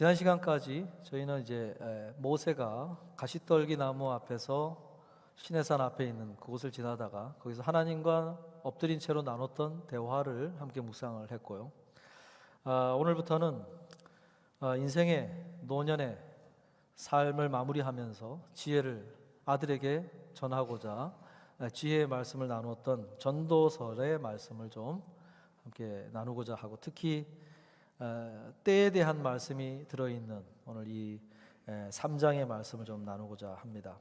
지난 시간까지 저희는 이제 모세가 가시떨기 나무 앞에서 시내산 앞에 있는 그곳을 지나다가 거기서 하나님과 엎드린 채로 나눴던 대화를 함께 묵상을 했고요. 오늘부터는 인생의 노년의 삶을 마무리하면서 지혜를 아들에게 전하고자 지혜의 말씀을 나누었던 전도서의 말씀을 좀 함께 나누고자 하고, 특히 때에 대한 말씀이 들어있는 오늘 이 3장의 말씀을 좀 나누고자 합니다.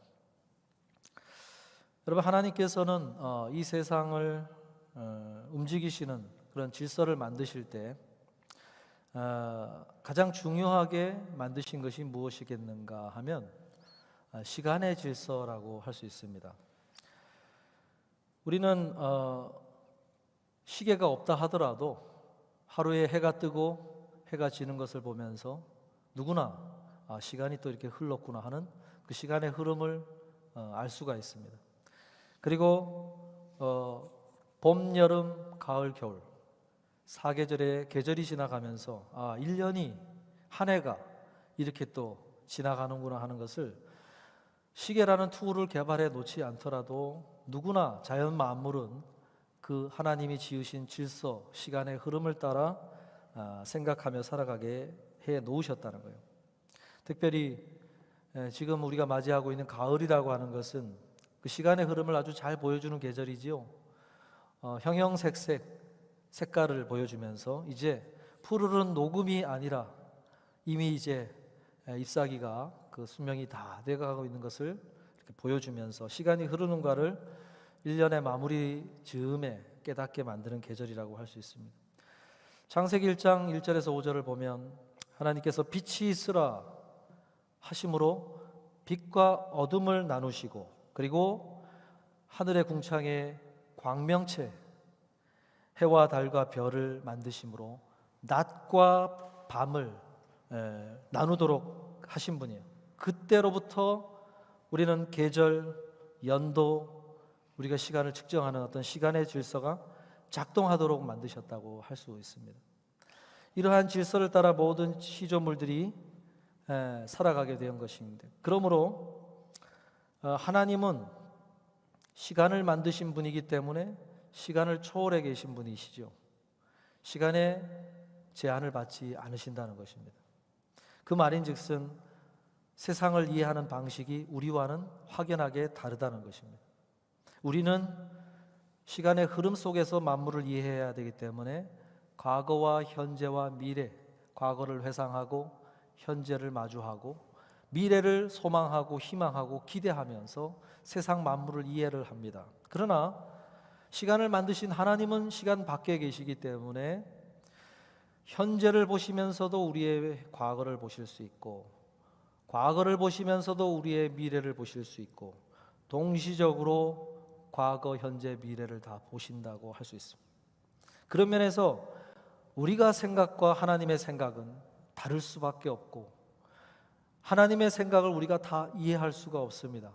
여러분, 하나님께서는 이 세상을 움직이시는 그런 질서를 만드실 때 가장 중요하게 만드신 것이 무엇이겠는가 하면 시간의 질서라고 할 수 있습니다. 우리는 시계가 없다 하더라도 하루에 해가 뜨고 해가 지는 것을 보면서 누구나 시간이 또 이렇게 흘렀구나 하는 그 시간의 흐름을 알 수가 있습니다. 그리고 봄, 여름, 가을, 겨울 사계절의 계절이 지나가면서 1년이 한 해가 이렇게 또 지나가는구나 하는 것을 시계라는 툴을 개발해 놓지 않더라도 누구나 자연 만물은 그 하나님이 지으신 질서, 시간의 흐름을 따라 생각하며 살아가게 해 놓으셨다는 거예요. 특별히 지금 우리가 맞이하고 있는 가을이라고 하는 것은 그 시간의 흐름을 아주 잘 보여주는 계절이지요. 형형색색 색깔을 보여주면서 이제 푸르른 녹음이 아니라 이미 이제 잎사귀가 그 수명이 다 돼가고 있는 것을 이렇게 보여주면서 시간이 흐르는가를 1년의 마무리 즈음에 깨닫게 만드는 계절이라고 할 수 있습니다. 창세기 1장 1절에서 5절을 보면 하나님께서 빛이 있으라 하심으로 빛과 어둠을 나누시고, 그리고 하늘의 궁창에 광명체 해와 달과 별을 만드심으로 낮과 밤을 나누도록 하신 분이에요. 그때로부터 우리는 계절, 연도, 우리가 시간을 측정하는 어떤 시간의 질서가 작동하도록 만드셨다고 할 수 있습니다. 이러한 질서를 따라 모든 시조물들이 살아가게 된 것입니다. 그러므로 하나님은 시간을 만드신 분이기 때문에 시간을 초월해 계신 분이시죠. 시간에 제한을 받지 않으신다는 것입니다. 그 말인즉슨 세상을 이해하는 방식이 우리와는 확연하게 다르다는 것입니다. 우리는 시간의 흐름 속에서 만물을 이해해야 되기 때문에 과거와 현재와 미래, 과거를 회상하고 현재를 마주하고 미래를 소망하고 희망하고 기대하면서 세상 만물을 이해를 합니다. 그러나 시간을 만드신 하나님은 시간 밖에 계시기 때문에 현재를 보시면서도 우리의 과거를 보실 수 있고, 과거를 보시면서도 우리의 미래를 보실 수 있고, 동시적으로 과거, 현재, 미래를 다 보신다고 할 수 있습니다. 그런 면에서 우리가 생각과 하나님의 생각은 다를 수밖에 없고, 하나님의 생각을 우리가 다 이해할 수가 없습니다.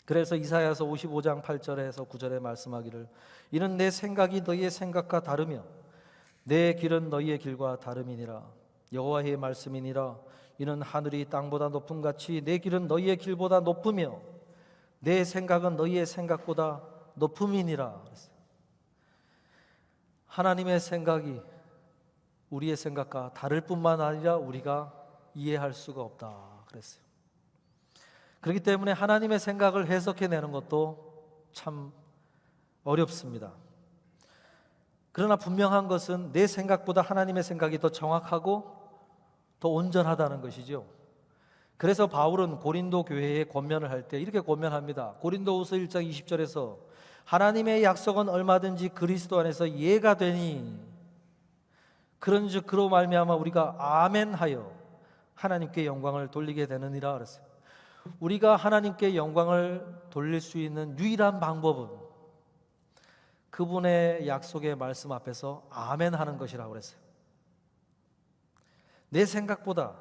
그래서 이사야서 55장 8절에서 9절에 말씀하기를 이는 내 생각이 너희의 생각과 다르며 내 길은 너희의 길과 다름이니라. 여호와의 말씀이니라. 이는 하늘이 땅보다 높음 같이 내 길은 너희의 길보다 높으며 내 생각은 너희의 생각보다 높음이니라. 하나님의 생각이 우리의 생각과 다를 뿐만 아니라 우리가 이해할 수가 없다 그랬어요. 그렇기 때문에 하나님의 생각을 해석해내는 것도 참 어렵습니다. 그러나 분명한 것은 내 생각보다 하나님의 생각이 더 정확하고 더 온전하다는 것이죠. 그래서 바울은 고린도 교회에 권면을 할 때 이렇게 권면합니다. 고린도후서 1장 20절에서 하나님의 약속은 얼마든지 그리스도 안에서 예가 되니 그런즉 그로 말미암아 우리가 아멘하여 하나님께 영광을 돌리게 되느니라 그랬어요. 우리가 하나님께 영광을 돌릴 수 있는 유일한 방법은 그분의 약속의 말씀 앞에서 아멘하는 것이라고 그랬어요. 내 생각보다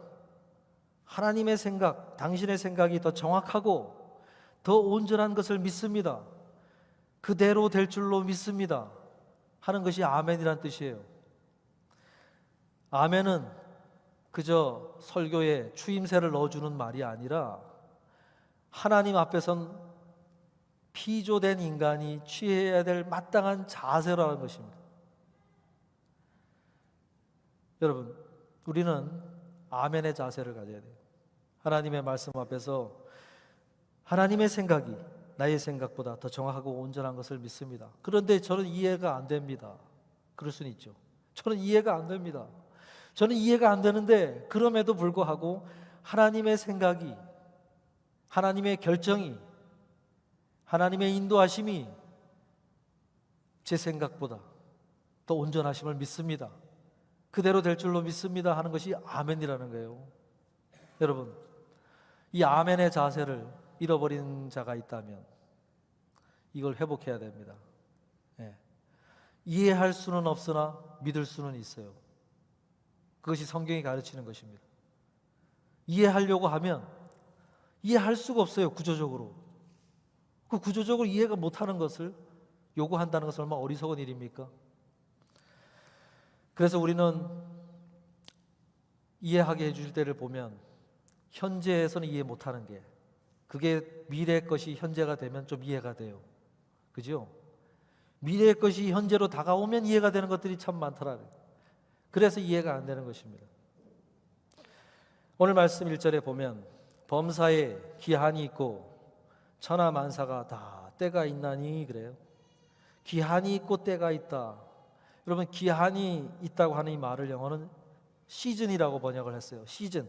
하나님의 생각, 당신의 생각이 더 정확하고 더 온전한 것을 믿습니다. 그대로 될 줄로 믿습니다 하는 것이 아멘이란 뜻이에요. 아멘은 그저 설교에 추임새를 넣어주는 말이 아니라 하나님 앞에선 피조된 인간이 취해야 될 마땅한 자세라는 것입니다. 여러분, 우리는 아멘의 자세를 가져야 돼요. 하나님의 말씀 앞에서 하나님의 생각이 나의 생각보다 더 정확하고 온전한 것을 믿습니다. 그런데 저는 이해가 안 됩니다. 그럴 수는 있죠. 저는 이해가 안 됩니다. 저는 이해가 안 되는데 그럼에도 불구하고 하나님의 생각이, 하나님의 결정이, 하나님의 인도하심이 제 생각보다 더 온전하심을 믿습니다. 그대로 될 줄로 믿습니다 하는 것이 아멘이라는 거예요. 여러분, 이 아멘의 자세를 잃어버린 자가 있다면 이걸 회복해야 됩니다. 이해할 수는 없으나 믿을 수는 있어요. 그것이 성경이 가르치는 것입니다. 이해하려고 하면 이해할 수가 없어요. 구조적으로. 그 구조적으로 이해가 못하는 것을 요구한다는 것은 얼마나 어리석은 일입니까? 그래서 우리는 이해하게 해줄 때를 보면 현재에서는 이해 못하는 게, 그게 미래의 것이 현재가 되면 좀 이해가 돼요. 그죠? 미래의 것이 현재로 다가오면 이해가 되는 것들이 참 많더라. 그래서 이해가 안 되는 것입니다. 오늘 말씀 1절에 보면 범사에 기한이 있고 천하만사가 다 때가 있나니 그래요. 기한이 있고 때가 있다. 여러분, 기한이 있다고 하는 이 말을 영어는 시즌이라고 번역을 했어요. 시즌.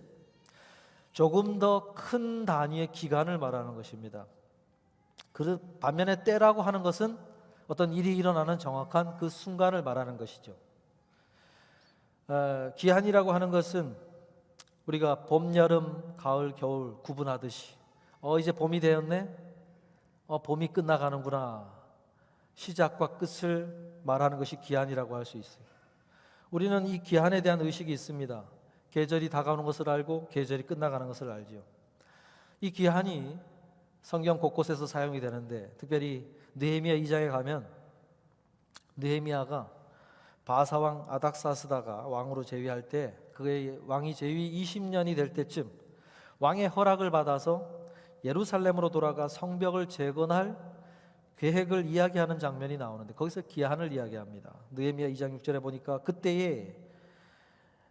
조금 더 큰 단위의 기간을 말하는 것입니다. 그 반면에 때라고 하는 것은 어떤 일이 일어나는 정확한 그 순간을 말하는 것이죠. 기한이라고 하는 것은 우리가 봄, 여름, 가을, 겨울 구분하듯이 이제 봄이 되었네? 봄이 끝나가는구나. 시작과 끝을 말하는 것이 기한이라고 할 수 있어요. 우리는 이 기한에 대한 의식이 있습니다. 계절이 다가오는 것을 알고 계절이 끝나가는 것을 알죠. 이 기한이 성경 곳곳에서 사용이 되는데, 특별히 느헤미야 2장에 가면 느헤미야가 바사왕 아닥사스다가 왕으로 재위할 때, 그의 왕이 재위 20년이 될 때쯤 왕의 허락을 받아서 예루살렘으로 돌아가 성벽을 재건할 계획을 이야기하는 장면이 나오는데, 거기서 기한을 이야기합니다. 느헤미야 2장 6절에 보니까 그때에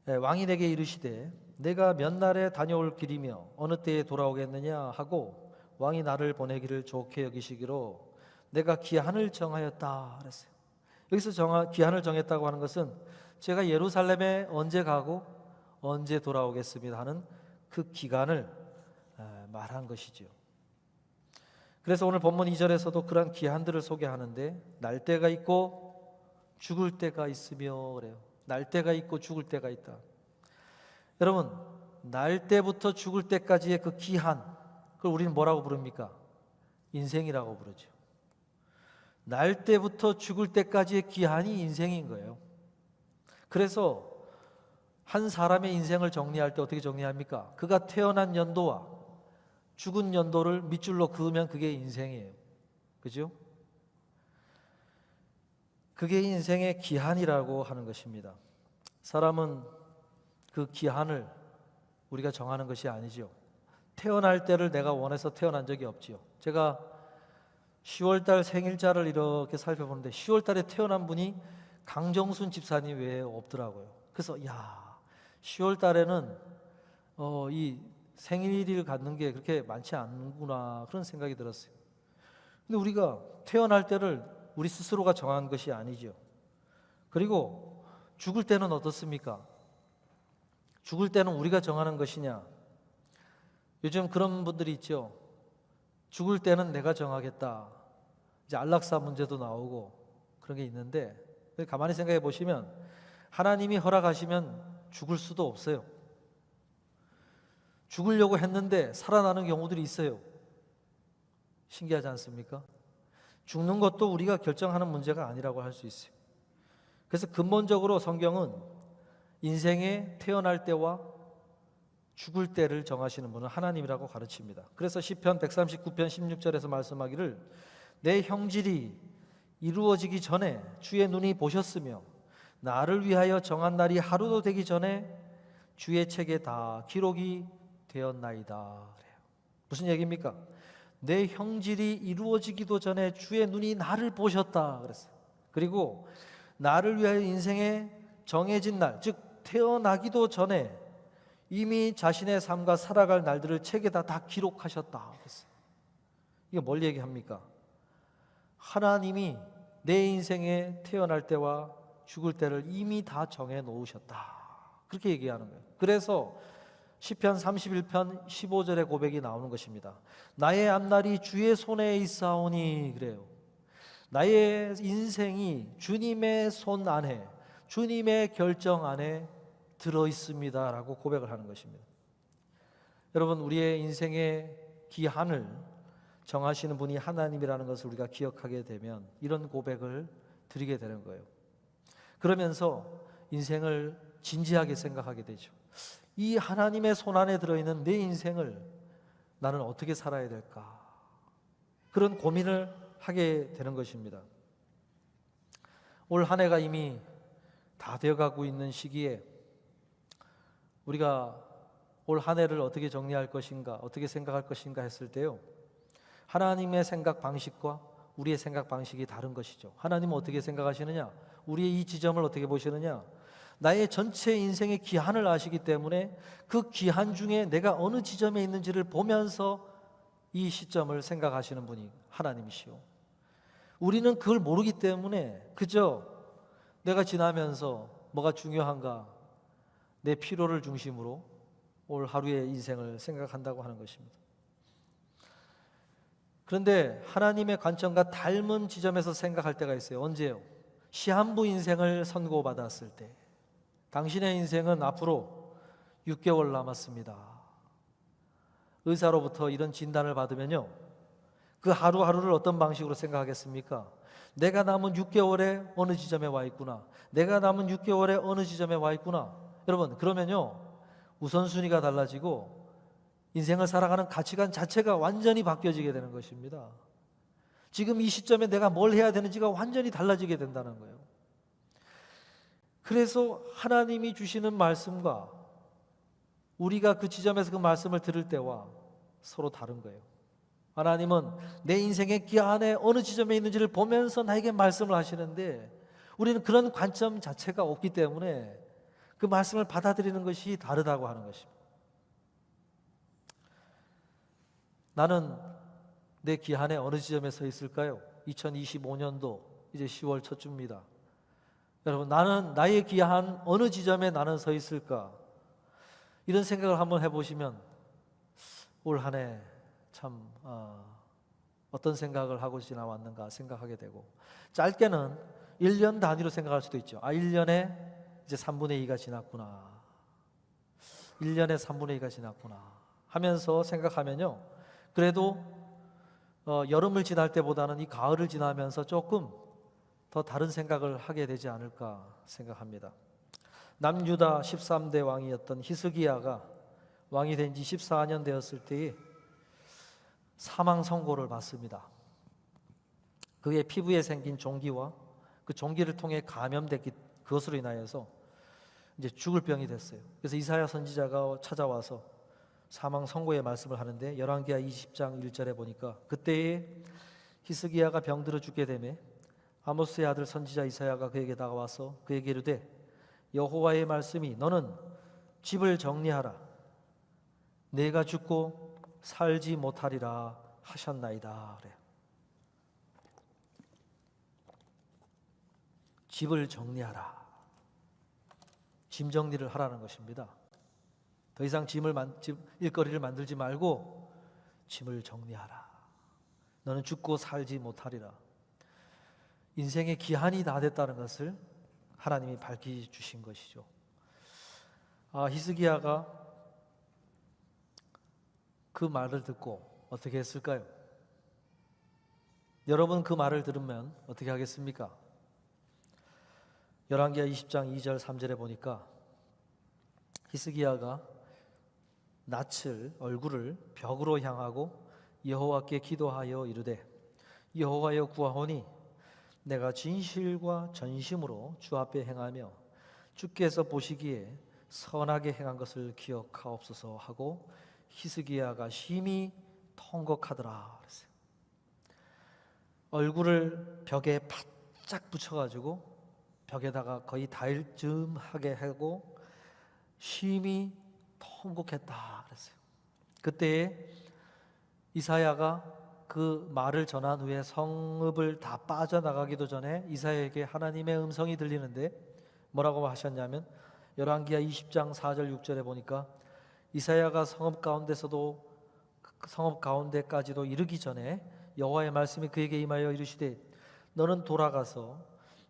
왕이 내게 이르시되 내가 몇 날에 다녀올 길이며 어느 때에 돌아오겠느냐 하고 왕이 나를 보내기를 좋게 여기시기로 내가 기한을 정하였다 그랬어요. 여기서 기한을 정했다고 하는 것은 제가 예루살렘에 언제 가고 언제 돌아오겠습니다 하는 그 기간을 말한 것이죠. 그래서 오늘 본문 2절에서도 그러한 기한들을 소개하는데, 날 때가 있고 죽을 때가 있으며 그래요. 날 때가 있고 죽을 때가 있다. 여러분, 날 때부터 죽을 때까지의 그 기한, 그걸 우리는 뭐라고 부릅니까? 인생이라고 부르죠. 날 때부터 죽을 때까지의 기한이 인생인 거예요. 그래서 한 사람의 인생을 정리할 때 어떻게 정리합니까? 그가 태어난 연도와 죽은 연도를 밑줄로 그으면 그게 인생이에요. 그죠? 그게 인생의 기한이라고 하는 것입니다. 사람은 그 기한을 우리가 정하는 것이 아니죠. 태어날 때를 내가 원해서 태어난 적이 없지요. 제가 10월달 생일자를 이렇게 살펴보는데 10월달에 태어난 분이 강정순 집사님 외에 없더라고요. 그래서 10월달에는 이 생일을 갖는 게 그렇게 많지 않구나, 그런 생각이 들었어요. 근데 우리가 태어날 때를 우리 스스로가 정한 것이 아니죠. 그리고 죽을 때는 어떻습니까? 죽을 때는 우리가 정하는 것이냐? 요즘 그런 분들이 있죠. 죽을 때는 내가 정하겠다. 이제 안락사 문제도 나오고 그런 게 있는데, 가만히 생각해 보시면 하나님이 허락하시면 죽을 수도 없어요. 죽으려고 했는데 살아나는 경우들이 있어요. 신기하지 않습니까? 죽는 것도 우리가 결정하는 문제가 아니라고 할 수 있어요. 그래서 근본적으로 성경은 인생의 태어날 때와 죽을 때를 정하시는 분은 하나님이라고 가르칩니다. 그래서 시편 139편 16절에서 말씀하기를 내 형질이 이루어지기 전에 주의 눈이 보셨으며 나를 위하여 정한 날이 하루도 되기 전에 주의 책에 다 기록이 되었나이다. 그래요. 무슨 얘기입니까? 내 형질이 이루어지기도 전에 주의 눈이 나를 보셨다 그랬어요. 그리고 나를 위하여 인생의 정해진 날, 즉 태어나기도 전에 이미 자신의 삶과 살아갈 날들을 책에다 다 기록하셨다 그랬어요. 이게 뭘 얘기합니까? 하나님이 내 인생에 태어날 때와 죽을 때를 이미 다 정해 놓으셨다. 그렇게 얘기하는 거예요. 그래서 시편 31편 15절의 고백이 나오는 것입니다. 나의 앞날이 주의 손에 있사오니 그래요. 나의 인생이 주님의 손 안에, 주님의 결정 안에 들어 있습니다라고 고백을 하는 것입니다. 여러분, 우리의 인생의 기한을 정하시는 분이 하나님이라는 것을 우리가 기억하게 되면 이런 고백을 드리게 되는 거예요. 그러면서 인생을 진지하게 생각하게 되죠. 이 하나님의 손 안에 들어있는 내 인생을 나는 어떻게 살아야 될까? 그런 고민을 하게 되는 것입니다. 올 한 해가 이미 다 되어가고 있는 시기에 우리가 올 한 해를 어떻게 정리할 것인가, 어떻게 생각할 것인가 했을 때요, 하나님의 생각 방식과 우리의 생각 방식이 다른 것이죠. 하나님은 어떻게 생각하시느냐? 우리의 이 지점을 어떻게 보시느냐? 나의 전체 인생의 기한을 아시기 때문에 그 기한 중에 내가 어느 지점에 있는지를 보면서 이 시점을 생각하시는 분이 하나님이시오. 우리는 그걸 모르기 때문에 그저 내가 지나면서 뭐가 중요한가, 내 필요를 중심으로 올 하루의 인생을 생각한다고 하는 것입니다. 그런데 하나님의 관점과 닮은 지점에서 생각할 때가 있어요. 언제요? 시한부 인생을 선고받았을 때. 당신의 인생은 앞으로 6개월 남았습니다. 의사로부터 이런 진단을 받으면요, 그 하루하루를 어떤 방식으로 생각하겠습니까? 내가 남은 6개월에 어느 지점에 와 있구나, 내가 남은 6개월에 어느 지점에 와 있구나. 여러분, 그러면요 우선순위가 달라지고 인생을 살아가는 가치관 자체가 완전히 바뀌어지게 되는 것입니다. 지금 이 시점에 내가 뭘 해야 되는지가 완전히 달라지게 된다는 거예요. 그래서 하나님이 주시는 말씀과 우리가 그 지점에서 그 말씀을 들을 때와 서로 다른 거예요. 하나님은 내 인생의 기한에 어느 지점에 있는지를 보면서 나에게 말씀을 하시는데 우리는 그런 관점 자체가 없기 때문에 그 말씀을 받아들이는 것이 다르다고 하는 것입니다. 나는 내 기한에 어느 지점에 서 있을까요? 2025년도 이제 10월 첫 주입니다. 여러분, 나는 나의 기한 어느 지점에 나는 서 있을까? 이런 생각을 한번 해보시면 올 한 해 참 어떤 생각을 하고 지나왔는가 생각하게 되고, 짧게는 1년 단위로 생각할 수도 있죠. 1년에 이제 3분의 2가 지났구나, 1년에 3분의 2가 지났구나 하면서 생각하면요, 그래도 여름을 지날 때보다는 이 가을을 지나면서 조금 더 다른 생각을 하게 되지 않을까 생각합니다. 남유다 13대 왕이었던 히스기야가 왕이 된 지 14년 되었을 때에 사망 선고를 받습니다. 그의 피부에 생긴 종기와 그 종기를 통해 감염됐기, 그것으로 인하여서 이제 죽을 병이 됐어요. 그래서 이사야 선지자가 찾아와서 사망 선고의 말씀을 하는데, 열왕기하 20장 1절에 보니까 그때에 히스기야가 병들어 죽게 되매 아모스의 아들 선지자 이사야가 그에게 다가와서 그에게 이르되, 여호와의 말씀이 너는 집을 정리하라, 내가 죽고 살지 못하리라 하셨나이다. 그래요. 집을 정리하라, 짐 정리를 하라는 것입니다. 더 이상 일거리를 만들지 말고 짐을 정리하라. 너는 죽고 살지 못하리라. 인생의 기한이 다 됐다는 것을 하나님이 밝혀주신 것이죠. 히스기야가 그 말을 듣고 어떻게 했을까요? 여러분, 그 말을 들으면 어떻게 하겠습니까? 열왕기하 20장 2절 3절에 보니까 히스기야가 낯을, 얼굴을 벽으로 향하고 여호와께 기도하여 이르되, 여호와여 구하오니 내가 진실과 전심으로 주 앞에 행하며 주께서 보시기에 선하게 행한 것을 기억하옵소서 하고 히스기야가 심히 통곡하더라 그랬어요. 얼굴을 벽에 바짝 붙여가지고 벽에다가 거의 닿을 즈음하게 하고 심히 통곡했다 그랬어요. 그때에 이사야가 그 말을 전한 후에 성읍을 다 빠져나가기도 전에 이사야에게 하나님의 음성이 들리는데 뭐라고 하셨냐면 열왕기하 20장 4절 6절에 보니까 이사야가 성읍 가운데까지도 이르기 전에 여호와의 말씀이 그에게 임하여 이르시되 너는 돌아가서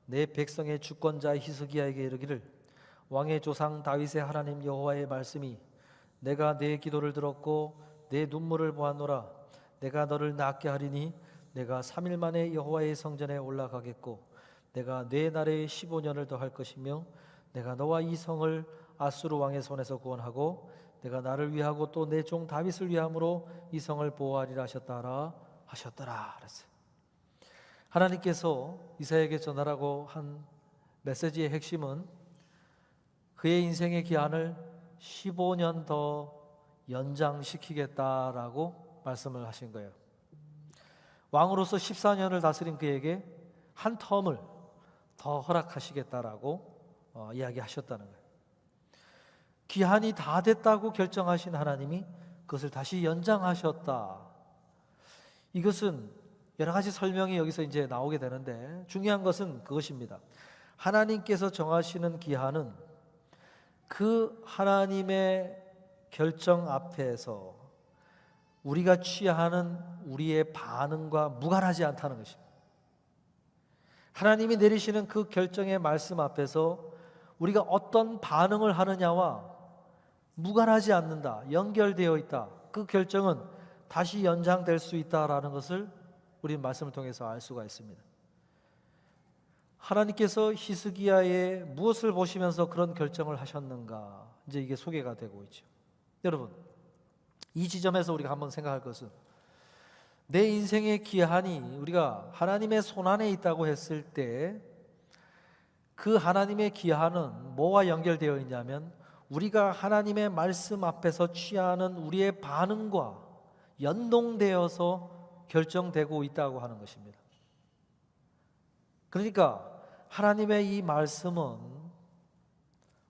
내 백성의 주권자 히스기야에게 이르기를 왕의 조상 다윗의 하나님 여호와의 말씀이 내가 내 기도를 들었고 내 눈물을 보았노라. 내가 너를 낫게 하리니 내가 3일 만에 여호와의 성전에 올라가겠고 내가 내 날에 15년을 더할 것이며 내가 너와 이 성을 아수르 왕의 손에서 구원하고 내가 나를 위하고 또 내 종 다윗을 위함으로 이 성을 보호하리라 하셨더라 그랬어요. 하나님께서 이사야에게 전하라고 한 메시지의 핵심은 그의 인생의 기한을 15년 더 연장시키겠다라고 말씀을 하신 거예요. 왕으로서 14년을 다스린 그에게 한 텀을 더 허락하시겠다라고 이야기하셨다는 거예요. 기한이 다 됐다고 결정하신 하나님이 그것을 다시 연장하셨다. 이것은 여러 가지 설명이 여기서 이제 나오게 되는데 중요한 것은 그것입니다. 하나님께서 정하시는 기한은 그 하나님의 결정 앞에서 우리가 취하는 우리의 반응과 무관하지 않다는 것입니다. 하나님이 내리시는 그 결정의 말씀 앞에서 우리가 어떤 반응을 하느냐와 무관하지 않는다, 연결되어 있다. 그 결정은 다시 연장될 수 있다라는 것을 우리 말씀을 통해서 알 수가 있습니다. 하나님께서 히스기야의 무엇을 보시면서 그런 결정을 하셨는가? 이제 이게 소개가 되고 있죠. 여러분, 이 지점에서 우리가 한번 생각할 것은 내 인생의 기한이 우리가 하나님의 손안에 있다고 했을 때 그 하나님의 기한은 뭐와 연결되어 있냐면 우리가 하나님의 말씀 앞에서 취하는 우리의 반응과 연동되어서 결정되고 있다고 하는 것입니다. 그러니까 하나님의 이 말씀은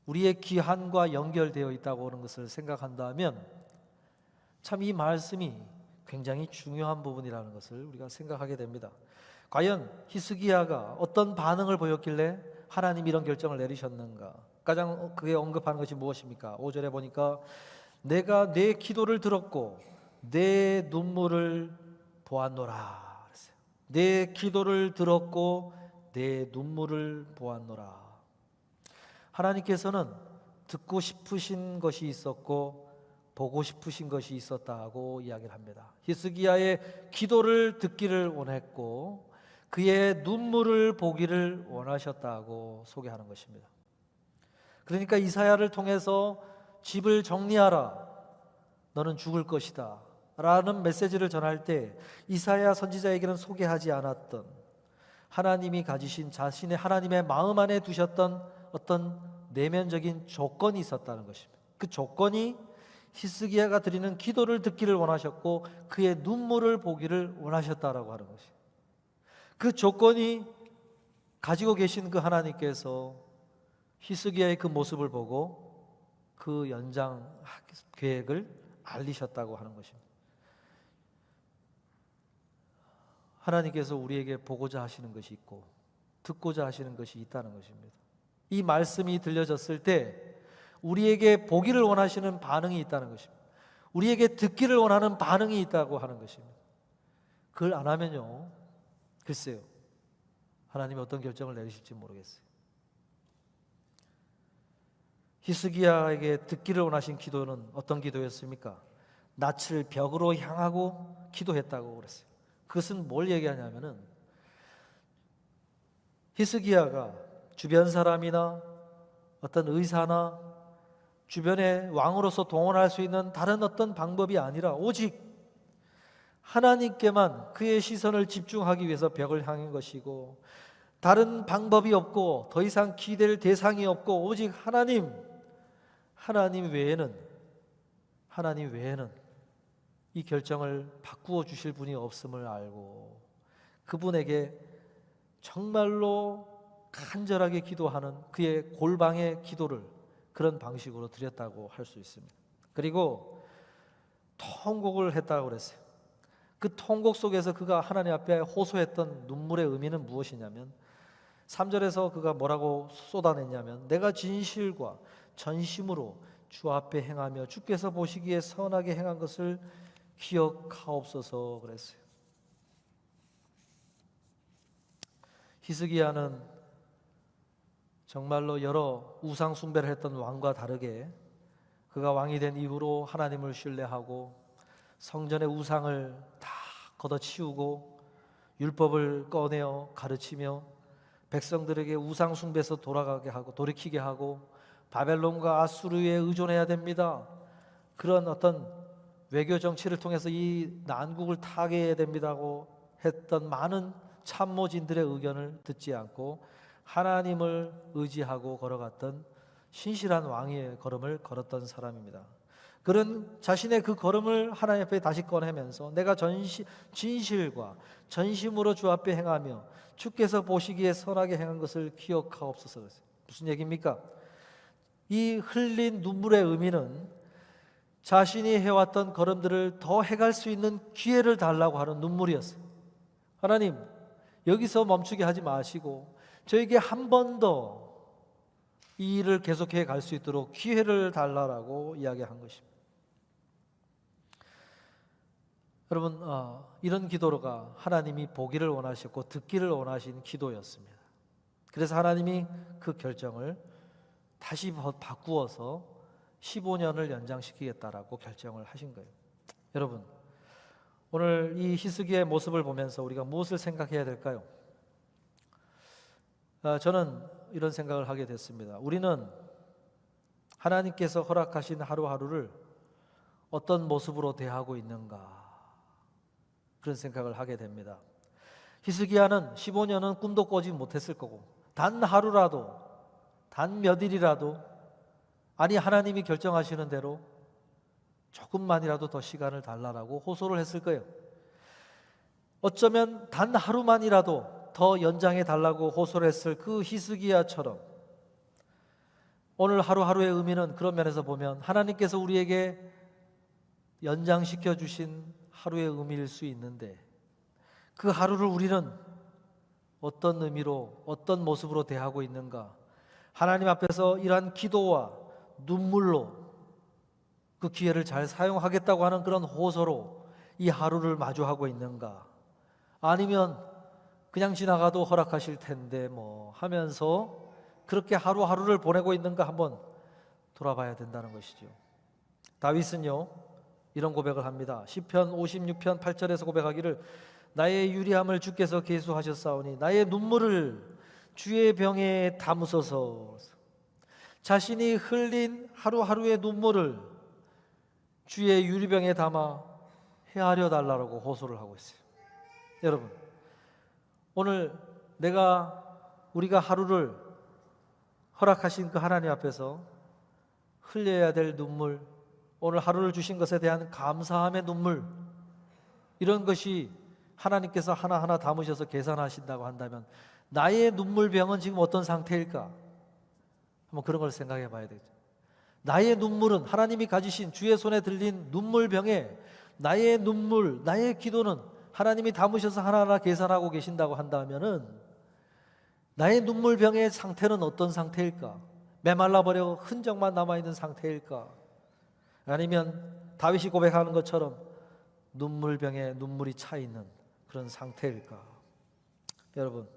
우리의 기한과 연결되어 있다고 하는 것을 생각한다면 참 이 말씀이 굉장히 중요한 부분이라는 것을 우리가 생각하게 됩니다. 과연 히스기야가 어떤 반응을 보였길래 하나님이 이런 결정을 내리셨는가? 가장 그게 언급하는 것이 무엇입니까? 5절에 보니까 내가 내 기도를 들었고 내 눈물을 보았노라. 내 기도를 들었고 내 눈물을 보았노라. 하나님께서는 듣고 싶으신 것이 있었고 보고 싶으신 것이 있었다고 이야기를 합니다. 히스기야의 기도를 듣기를 원했고 그의 눈물을 보기를 원하셨다고 소개하는 것입니다. 그러니까 이사야를 통해서 집을 정리하라, 너는 죽을 것이다 라는 메시지를 전할 때 이사야 선지자에게는 소개하지 않았던 하나님이 가지신 자신의 하나님의 마음 안에 두셨던 어떤 내면적인 조건이 있었다는 것입니다. 그 조건이 히스기야가 드리는 기도를 듣기를 원하셨고 그의 눈물을 보기를 원하셨다라고 하는 것입니다. 그 조건이 가지고 계신 그 하나님께서 히스기야의 그 모습을 보고 그 연장 계획을 알리셨다고 하는 것입니다. 하나님께서 우리에게 보고자 하시는 것이 있고 듣고자 하시는 것이 있다는 것입니다. 이 말씀이 들려졌을 때 우리에게 보기를 원하시는 반응이 있다는 것입니다. 우리에게 듣기를 원하는 반응이 있다고 하는 것입니다. 그걸 안 하면요, 글쎄요, 하나님이 어떤 결정을 내리실지 모르겠어요. 히스기야에게 듣기를 원하신 기도는 어떤 기도였습니까? 낯을 벽으로 향하고 기도했다고 그랬어요. 그것은 뭘 얘기하냐면은 히스기야가 주변 사람이나 어떤 의사나 주변에 왕으로서 동원할 수 있는 다른 어떤 방법이 아니라 오직 하나님께만 그의 시선을 집중하기 위해서 벽을 향한 것이고 다른 방법이 없고 더 이상 기댈 대상이 없고 오직 하나님, 하나님 외에는 이 결정을 바꾸어 주실 분이 없음을 알고 그분에게 정말로 간절하게 기도하는 그의 골방의 기도를 그런 방식으로 드렸다고 할 수 있습니다. 그리고 통곡을 했다고 그랬어요. 그 통곡 속에서 그가 하나님 앞에 호소했던 눈물의 의미는 무엇이냐면 3절에서 그가 뭐라고 쏟아냈냐면 내가 진실과 전심으로 주 앞에 행하며 주께서 보시기에 선하게 행한 것을 기억하옵소서 그랬어요. 히스기야는 정말로 여러 우상 숭배를 했던 왕과 다르게 그가 왕이 된 이후로 하나님을 신뢰하고 성전의 우상을 다 걷어치우고 율법을 꺼내어 가르치며 백성들에게 우상 숭배에서 돌이키게 하고 바벨론과 아수르에 의존해야 됩니다. 그런 어떤 외교 정치를 통해서 이 난국을 타개해야 됩니다고 했던 많은 참모진들의 의견을 듣지 않고 하나님을 의지하고 걸어갔던 신실한 왕의 걸음을 걸었던 사람입니다. 그런 자신의 그 걸음을 하나님 앞에 다시 꺼내면서 내가 진실과 전심으로 주 앞에 행하며 주께서 보시기에 선하게 행한 것을 기억하옵소서. 무슨 얘기입니까? 이 흘린 눈물의 의미는 자신이 해왔던 걸음들을 더 해갈 수 있는 기회를 달라고 하는 눈물이었어요. 하나님, 여기서 멈추게 하지 마시고 저에게 한 번 더 이 일을 계속해 갈 수 있도록 기회를 달라고 이야기한 것입니다. 여러분, 이런 기도가 하나님이 보기를 원하셨고 듣기를 원하신 기도였습니다. 그래서 하나님이 그 결정을 다시 바꾸어서 15년을 연장시키겠다라고 결정을 하신 거예요. 여러분, 오늘 이 히스기야의 모습을 보면서 우리가 무엇을 생각해야 될까요? 저는 이런 생각을 하게 됐습니다. 우리는 하나님께서 허락하신 하루하루를 어떤 모습으로 대하고 있는가, 그런 생각을 하게 됩니다. 히스기야는 15년은 꿈도 꿔지 못했을 거고 단 하루라도, 단 몇 일이라도 아니 하나님이 결정하시는 대로 조금만이라도 더 시간을 달라라고 호소를 했을 거예요. 어쩌면 단 하루만이라도 더 연장해 달라고 호소를 했을 그 히스기야처럼 오늘 하루하루의 의미는 그런 면에서 보면 하나님께서 우리에게 연장시켜 주신 하루의 의미일 수 있는데 그 하루를 우리는 어떤 의미로 어떤 모습으로 대하고 있는가, 하나님 앞에서 이러한 기도와 눈물로 그 기회를 잘 사용하겠다고 하는 그런 호소로 이 하루를 마주하고 있는가, 아니면 그냥 지나가도 허락하실 텐데 뭐 하면서 그렇게 하루하루를 보내고 있는가 한번 돌아봐야 된다는 것이죠. 다윗은요 이런 고백을 합니다. 시편 56편 8절에서 고백하기를 나의 유리함을 주께서 계수하셨사오니 나의 눈물을 주의 병에 담으소서. 자신이 흘린 하루하루의 눈물을 주의 유리병에 담아 헤아려 달라고 호소를 하고 있어요. 여러분, 오늘 우리가 하루를 허락하신 그 하나님 앞에서 흘려야 될 눈물, 오늘 하루를 주신 것에 대한 감사함의 눈물, 이런 것이 하나님께서 하나하나 담으셔서 계산하신다고 한다면 나의 눈물병은 지금 어떤 상태일까? 한번 그런 걸 생각해 봐야 되죠. 나의 눈물은 하나님이 가지신 주의 손에 들린 눈물병에 나의 눈물, 나의 기도는 하나님이 담으셔서 하나하나 계산하고 계신다고 한다면은 나의 눈물병의 상태는 어떤 상태일까? 메말라버려 흔적만 남아있는 상태일까? 아니면 다윗이 고백하는 것처럼 눈물병에 눈물이 차있는 그런 상태일까? 여러분,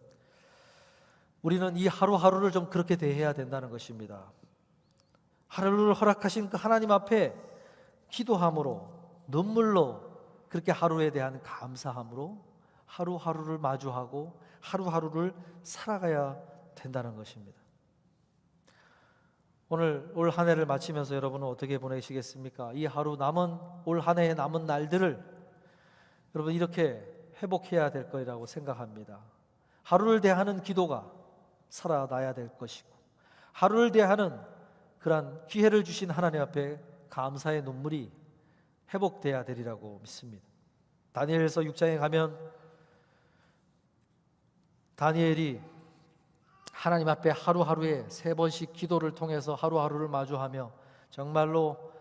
우리는 이 하루하루를 좀 그렇게 대해야 된다는 것입니다. 하루를 허락하신 그 하나님 앞에 기도함으로, 눈물로, 그렇게 하루에 대한 감사함으로 하루하루를 마주하고 하루하루를 살아가야 된다는 것입니다. 오늘 올 한 해를 마치면서 여러분은 어떻게 보내시겠습니까? 이 올 한 해의 남은 날들을 여러분 이렇게 회복해야 될 거라고 생각합니다. 하루를 대하는 기도가 살아나야 될 것이고, 하루를 대하는 그러한 기회를 주신 하나님 앞에 감사의 눈물이 회복돼야 되리라고 믿습니다. 다니엘서 6장에 가면 다니엘이 하나님 앞에 하루하루에 3번씩 기도를 통해서 하루하루를 마주하며 정말로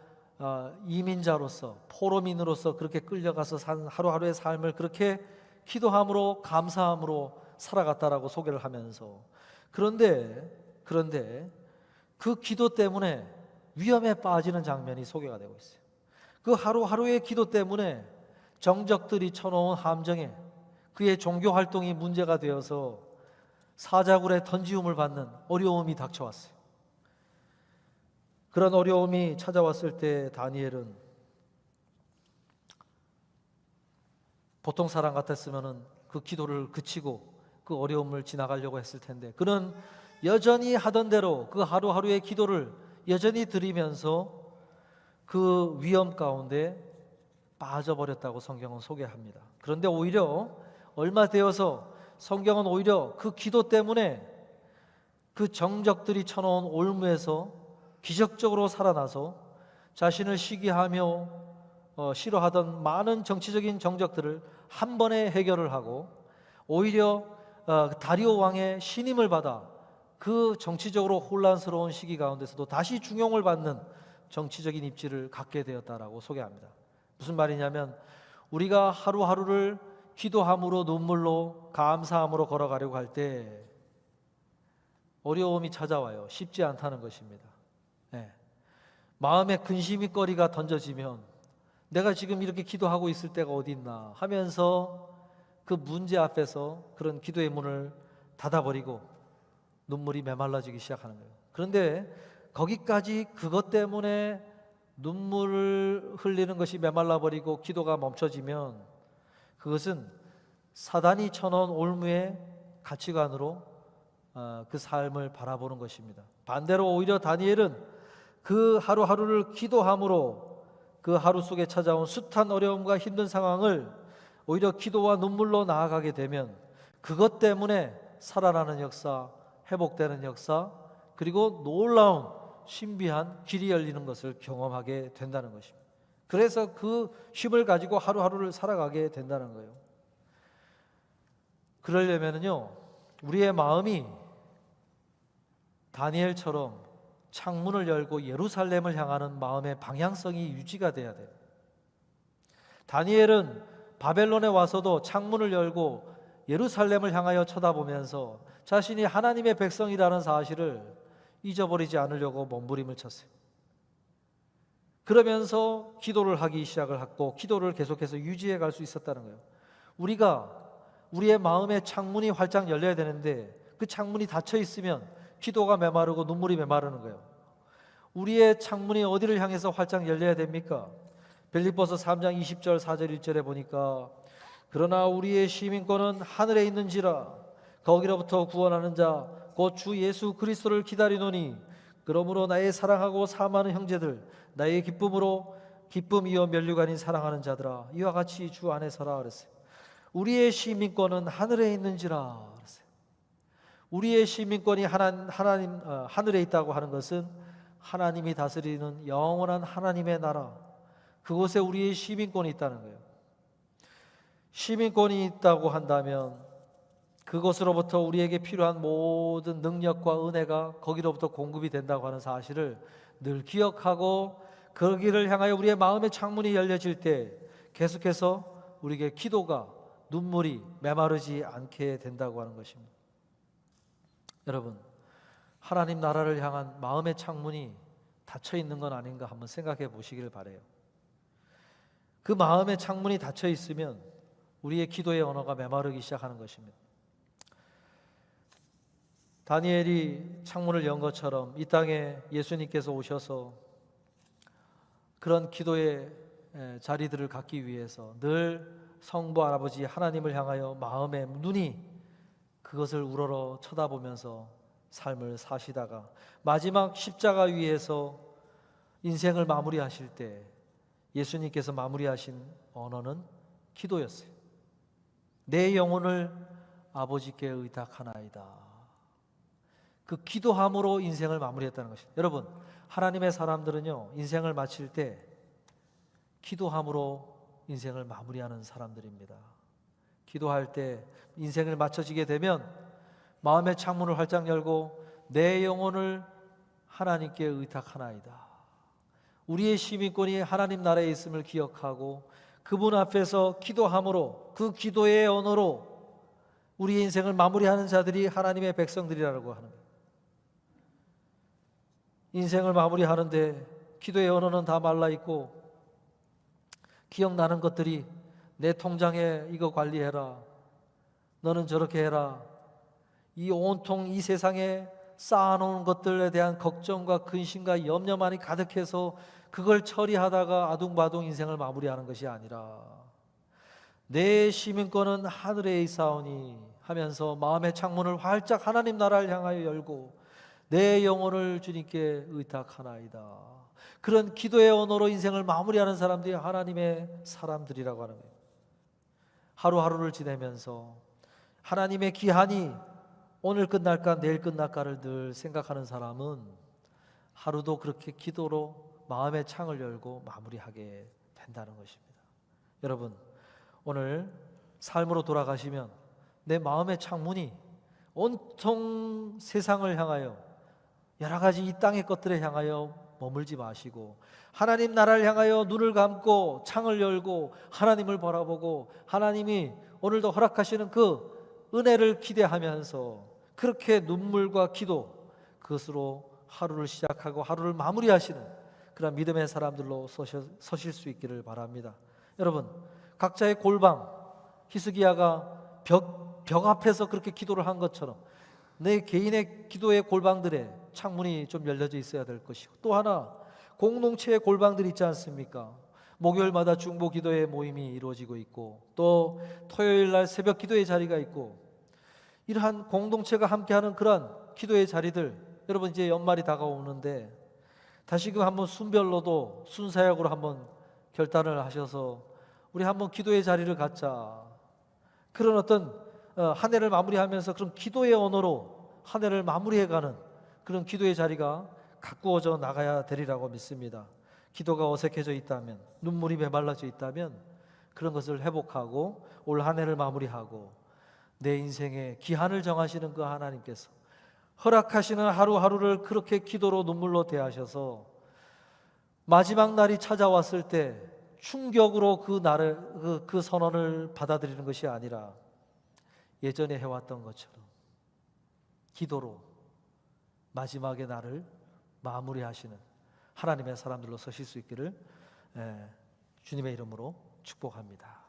이민자로서 포로민으로서 그렇게 끌려가서 산 하루하루의 삶을 그렇게 기도함으로 감사함으로 살아갔다라고 소개를 하면서 그런데 그 기도 때문에 위험에 빠지는 장면이 소개가 되고 있어요. 그 하루하루의 기도 때문에 정적들이 쳐놓은 함정에 그의 종교 활동이 문제가 되어서 사자굴에 던지움을 받는 어려움이 닥쳐왔어요. 그런 어려움이 찾아왔을 때 다니엘은 보통 사람 같았으면 그 기도를 그치고 그 어려움을 지나가려고 했을 텐데 그는 여전히 하던 대로 그 하루하루의 기도를 여전히 드리면서 그 위험 가운데 빠져버렸다고 성경은 소개합니다. 그런데 오히려 얼마 되어서 성경은 오히려 그 기도 때문에 그 정적들이 쳐놓은 올무에서 기적적으로 살아나서 자신을 시기하며 싫어하던 많은 정치적인 정적들을 한 번에 해결을 하고 오히려 다리오 왕의 신임을 받아 그 정치적으로 혼란스러운 시기 가운데서도 다시 중용을 받는 정치적인 입지를 갖게 되었다라고 소개합니다. 무슨 말이냐면 우리가 하루하루를 기도함으로 눈물로 감사함으로 걸어가려고 할 때 어려움이 찾아와요. 쉽지 않다는 것입니다. 네. 마음에 근심이거리가 던져지면 내가 지금 이렇게 기도하고 있을 때가 어디 있나 하면서 그 문제 앞에서 그런 기도의 문을 닫아버리고 눈물이 메말라지기 시작하는 거예요. 그런데 거기까지 그것 때문에 눈물을 흘리는 것이 메말라버리고 기도가 멈춰지면 그것은 사단이 쳐놓은 올무의 가치관으로 그 삶을 바라보는 것입니다. 반대로 오히려 다니엘은 그 하루하루를 기도함으로 그 하루 속에 찾아온 숱한 어려움과 힘든 상황을 오히려 기도와 눈물로 나아가게 되면 그것 때문에 살아나는 역사, 회복되는 역사, 그리고 놀라운 신비한 길이 열리는 것을 경험하게 된다는 것입니다. 그래서 그 힘을 가지고 하루하루를 살아가게 된다는 거예요. 그러려면요, 우리의 마음이 다니엘처럼 창문을 열고 예루살렘을 향하는 마음의 방향성이 유지가 돼야 돼요. 다니엘은 바벨론에 와서도 창문을 열고 예루살렘을 향하여 쳐다보면서 자신이 하나님의 백성이라는 사실을 잊어버리지 않으려고 몸부림을 쳤어요. 그러면서 기도를 하기 시작을 했고 기도를 계속해서 유지해 갈 수 있었다는 거예요. 우리가 우리의 마음의 창문이 활짝 열려야 되는데 그 창문이 닫혀 있으면 기도가 메마르고 눈물이 메마르는 거예요. 우리의 창문이 어디를 향해서 활짝 열려야 됩니까? 빌립보서 3장 20절 4절 1절에 보니까 그러나 우리의 시민권은 하늘에 있는지라 거기로부터 구원하는 자 곧 주 예수 그리스도를 기다리노니 그러므로 나의 사랑하고 사모하는 형제들 나의 기쁨이요 면류관인 사랑하는 자들아 이와 같이 주 안에 서라 그랬어요. 우리의 시민권은 하늘에 있는지라 그랬어요. 우리의 시민권이 하늘에 있다고 하는 것은 하나님이 다스리는 영원한 하나님의 나라, 그곳에 우리의 시민권이 있다는 거예요. 시민권이 있다고 한다면 그곳으로부터 우리에게 필요한 모든 능력과 은혜가 거기로부터 공급이 된다고 하는 사실을 늘 기억하고 거기를 향하여 우리의 마음의 창문이 열려질 때 계속해서 우리에게 기도가 눈물이 메마르지 않게 된다고 하는 것입니다. 여러분, 하나님 나라를 향한 마음의 창문이 닫혀 있는 건 아닌가 한번 생각해 보시길 바라요. 그 마음의 창문이 닫혀 있으면 우리의 기도의 언어가 메마르기 시작하는 것입니다. 다니엘이 창문을 연 것처럼 이 땅에 예수님께서 오셔서 그런 기도의 자리들을 갖기 위해서 늘 성부 아버지 하나님을 향하여 마음의 눈이 그것을 우러러 쳐다보면서 삶을 사시다가 마지막 십자가 위에서 인생을 마무리하실 때 예수님께서 마무리하신 언어는 기도였어요. 내 영혼을 아버지께 의탁하나이다. 그 기도함으로 인생을 마무리했다는 것입니다. 여러분, 하나님의 사람들은요, 인생을 마칠 때 기도함으로 인생을 마무리하는 사람들입니다. 기도할 때 인생을 마쳐지게 되면 마음의 창문을 활짝 열고 내 영혼을 하나님께 의탁하나이다. 우리의 시민권이 하나님 나라에 있음을 기억하고 그분 앞에서 기도함으로 그 기도의 언어로 우리의 인생을 마무리하는 자들이 하나님의 백성들이라고 하는 거예요. 인생을 마무리하는데 기도의 언어는 다 말라있고 기억나는 것들이 내 통장에 이거 관리해라, 너는 저렇게 해라, 이 온통 이 세상에 쌓아놓은 것들에 대한 걱정과 근심과 염려만이 가득해서 그걸 처리하다가 아둥바둥 인생을 마무리하는 것이 아니라 내 시민권은 하늘에 있사오니 하면서 마음의 창문을 활짝 하나님 나라를 향하여 열고 내 영혼을 주님께 의탁하나이다. 그런 기도의 언어로 인생을 마무리하는 사람들이 하나님의 사람들이라고 하는 거예요. 하루하루를 지내면서 하나님의 기한이 오늘 끝날까 내일 끝날까를 늘 생각하는 사람은 하루도 그렇게 기도로 마음의 창을 열고 마무리하게 된다는 것입니다. 여러분, 오늘 삶으로 돌아가시면 내 마음의 창문이 온통 세상을 향하여 여러 가지 이 땅의 것들에 향하여 머물지 마시고 하나님 나라를 향하여 눈을 감고 창을 열고 하나님을 바라보고 하나님이 오늘도 허락하시는 그 은혜를 기대하면서 그렇게 눈물과 기도, 그것으로 하루를 시작하고 하루를 마무리하시는 그런 믿음의 사람들로 서실 수 있기를 바랍니다. 여러분, 각자의 골방, 히스기야가 벽 앞에서 그렇게 기도를 한 것처럼 내 개인의 기도의 골방들에 창문이 좀 열려져 있어야 될 것이고, 또 하나 공동체의 골방들이 있지 않습니까? 목요일마다 중보 기도의 모임이 이루어지고 있고 또 토요일 날 새벽 기도의 자리가 있고, 이러한 공동체가 함께하는 그러한 기도의 자리들, 여러분 이제 연말이 다가오는데 다시금 한번 순별로도 순사역으로 한번 결단을 하셔서 우리 한번 기도의 자리를 갖자. 그런 어떤 한 해를 마무리하면서 그런 기도의 언어로 한 해를 마무리해가는 그런 기도의 자리가 가꾸어져 나가야 되리라고 믿습니다. 기도가 어색해져 있다면, 눈물이 메말라져 있다면 그런 것을 회복하고 올 한 해를 마무리하고 내 인생의 기한을 정하시는 그 하나님께서 허락하시는 하루하루를 그렇게 기도로 눈물로 대하셔서 마지막 날이 찾아왔을 때 충격으로 그 선언을 받아들이는 것이 아니라 예전에 해왔던 것처럼 기도로 마지막의 날을 마무리하시는 하나님의 사람들로 서실 수 있기를 주님의 이름으로 축복합니다.